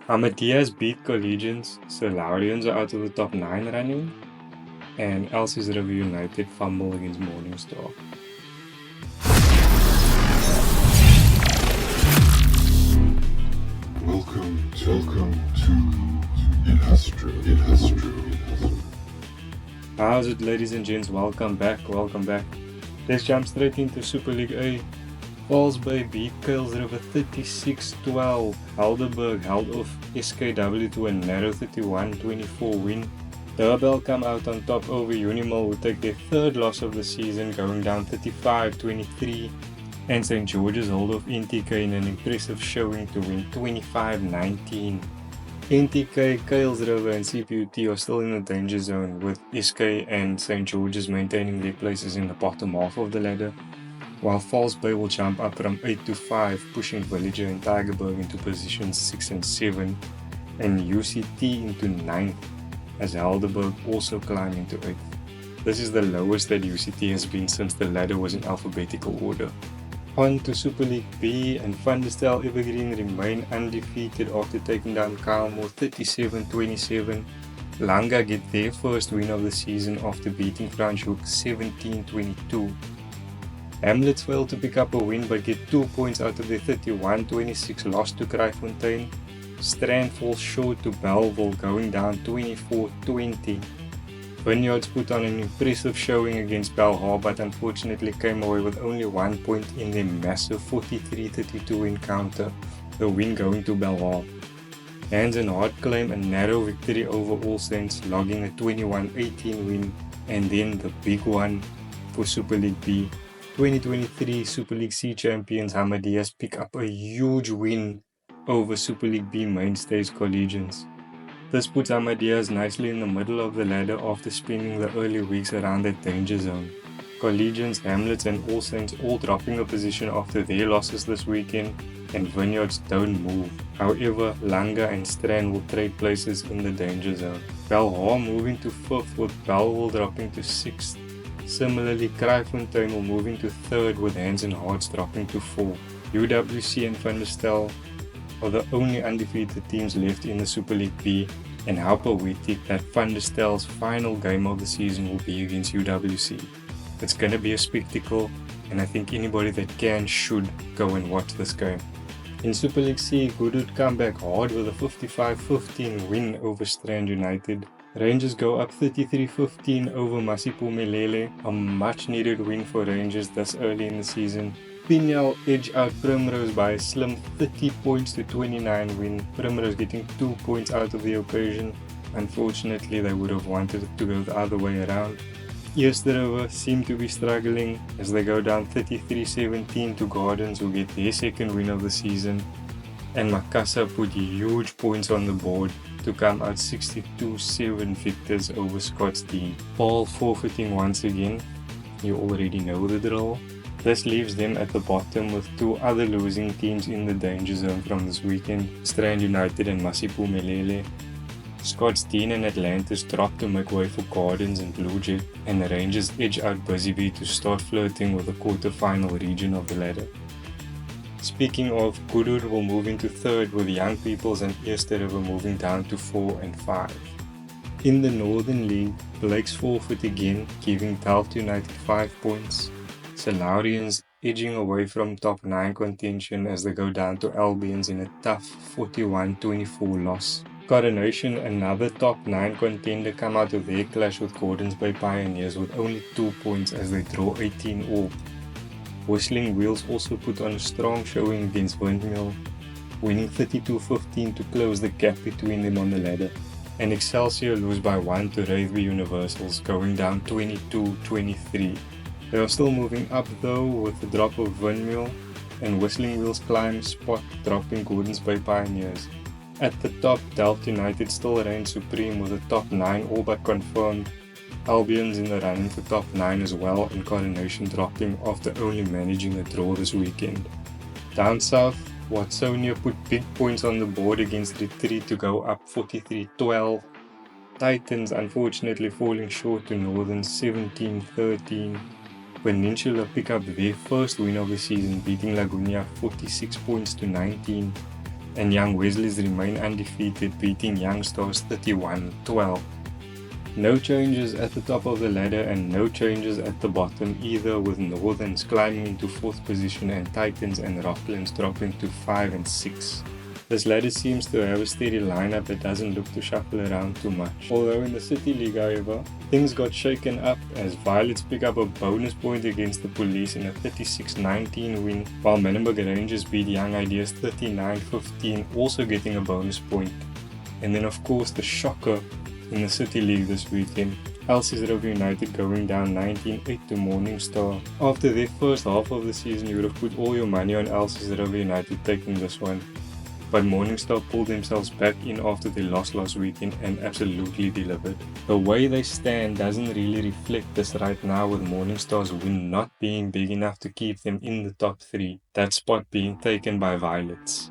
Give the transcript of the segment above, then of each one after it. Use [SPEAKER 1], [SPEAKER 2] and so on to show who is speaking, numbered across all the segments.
[SPEAKER 1] Hamediehs beat Collegians, so Laurians are out of the top 9 running, and Elsie's River United fumble against Morningstar.
[SPEAKER 2] Welcome to It Has True.
[SPEAKER 1] How's it, ladies and gents? Welcome back. Let's jump straight into Super League A. Falls Bay beat Kuils River 36-12. Helderberg held off SKW to a narrow 31-24 win. Durban come out on top over Unimall, who take their third loss of the season, going down 35-23. And St. George's hold off NTK in an impressive showing to win 25-19. NTK, Kuils River and CPUT are still in the danger zone, with SK and St. George's maintaining their places in the bottom half of the ladder, while Falls Bay will jump up from 8 to 5, pushing Villager and Tygerberg into positions 6 and 7, and UCT into 9th, as Helderberg also climb into 8th. This is the lowest that UCT has been since the ladder was in alphabetical order. On to Super League B, and Thunderstel Evergreen remain undefeated after taking down Calmore 37-27. Langa get their first win of the season after beating Franschhoek 17-22. Hamlet's failed to pick up a win but get 2 points out of their 31-26 loss to Kraaifontein. Strand falls short to Belleville, going down 24-20. Vineyards put on an impressive showing against Belhar, but unfortunately came away with only 1 point in their massive 43-32 encounter, the win going to Belhar. Hands and Hart claim a narrow victory over All Saints, logging a 21-18 win, and then the big one for Super League B. 2023 Super League C champions Hamediehs pick up a huge win over Super League B mainstays Collegians. This puts Hamediehs nicely in the middle of the ladder after spending the early weeks around that danger zone. Collegians, Hamlets and All Saints all dropping a position after their losses this weekend, and Vineyards don't move. However, Langa and Strand will trade places in the danger zone. Belhar moving to 5th, with Belleville dropping to 6th. Similarly, Kraaifontein will move into 3rd, with Hands and Hearts dropping to 4th. UWC and Thunderstel are the only undefeated teams left in the Super League B, and how poetic that Thunderstel's final game of the season will be against UWC. It's gonna be a spectacle, and I think anybody that can should go and watch this game. In Super League C, Goodwood come back hard with a 55-15 win over Strand United. Rangers go up 33-15 over Masipumelele, a much needed win for Rangers this early in the season. Pinyal edge out Primrose by a slim 30 points to 29 win, Primrose getting 2 points out of the occasion. Unfortunately, they would have wanted it to go the other way around. Eerste River seem to be struggling as they go down 33-17 to Gardens, who get their second win of the season. And Makassar put huge points on the board to come out 62-7 victors over Scottsdene. Paul forfeiting once again, you already know the drill. This leaves them at the bottom with 2 other losing teams in the danger zone from this weekend, Strand United and Masipumelele. Scottsdene and Atlantis drop to make way for Gardens and Blue Jet, and the Rangers edge out Busy Bee to start flirting with the quarter-final region of the ladder. Speaking of, Goodwood will move into 3rd, with Young Peoples and Eerste River moving down to 4 and 5. In the Northern League, Blake's forfeit again, giving Delft United 5 points. Salaurians edging away from top 9 contention as they go down to Albions in a tough 41-24 loss. Coronation, another top 9 contender, come out of their clash with Gordons Bay Pioneers with only 2 points as they draw 18 all. Whistling Wheels also put on a strong showing against Windmill, winning 32-15 to close the gap between them on the ladder. And Excelsior lose by 1 to Wraithby Universals, going down 22-23. They are still moving up though, with the drop of Windmill, and Whistling Wheels climb spot, dropping Gordons Bay Pioneers. At the top, Delft United still reign supreme with the top 9 all but confirmed. Albions in the running for top 9 as well, and Coronation dropping after only managing a draw this weekend. Down south, Watsonia put big points on the board against Retreat to go up 43-12. Titans unfortunately falling short to Northern 17-13. Peninsula pick up their first win of the season, beating Lagunia 46 points to 19. and Young Wesley's remain undefeated, beating Young Stars 31-12. No changes at the top of the ladder and no changes at the bottom either, with Northerns climbing into 4th position and Titans and Rocklands dropping to 5 and 6. This ladder seems to have a steady lineup that doesn't look to shuffle around too much. Although in the City League, however, things got shaken up as Violets pick up a bonus point against the Police in a 36-19 win, while Menenberg Rangers beat Young Ideas 39-15, also getting a bonus point. And then of course the shocker in the City League this weekend, Elsies River United going down 19-8 to Morningstar. After their first half of the season, you would have put all your money on Elsies River United taking this one. But Morningstar pulled themselves back in after they lost last weekend and absolutely delivered. The way they stand doesn't really reflect this right now, with Morningstar's win not being big enough to keep them in the top 3, that spot being taken by Violets.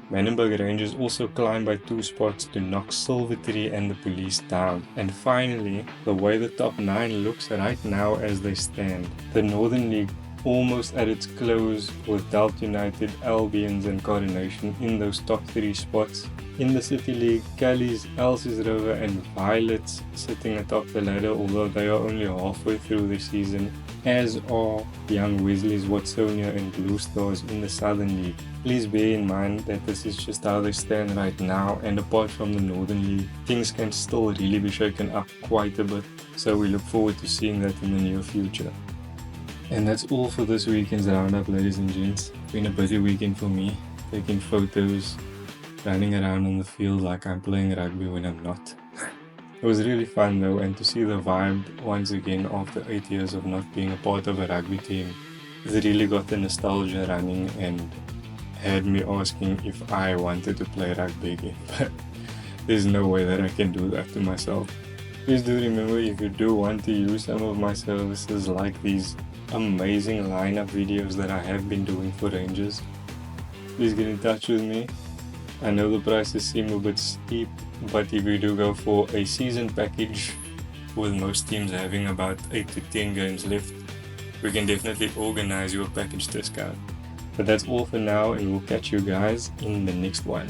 [SPEAKER 1] Menenberg Rangers also climbed by 2 spots to knock Silvertree and the Police down. And finally, the way the top 9 looks right now as they stand. The Northern League almost at its close, with Delft United, Albions and Coronation in those top 3 spots. In the City League, Callies, Elsies River and Violets sitting atop the ladder, although they are only halfway through the season, as are Young Wesley's, Watsonia and Blue Stars in the Southern League. Please bear in mind that this is just how they stand right now, and apart from the Northern League, things can still really be shaken up quite a bit, so we look forward to seeing that in the near future. And that's all for this weekend's roundup, ladies and gents. It's been a busy weekend for me, taking photos, running around on the field like I'm playing rugby when I'm not. It was really fun though, and to see the vibe once again after 8 years of not being a part of a rugby team, it really got the nostalgia running and had me asking if I wanted to play rugby again. But there's no way that I can do that to myself. Please do remember, if you do want to use some of my services like these amazing lineup videos that I have been doing for Rangers, please get in touch with me. I know the prices seem a bit steep, but if you do go for a season package, with most teams having about 8 to 10 games left, we can definitely organize you a package discount. But that's all for now, and we'll catch you guys in the next one.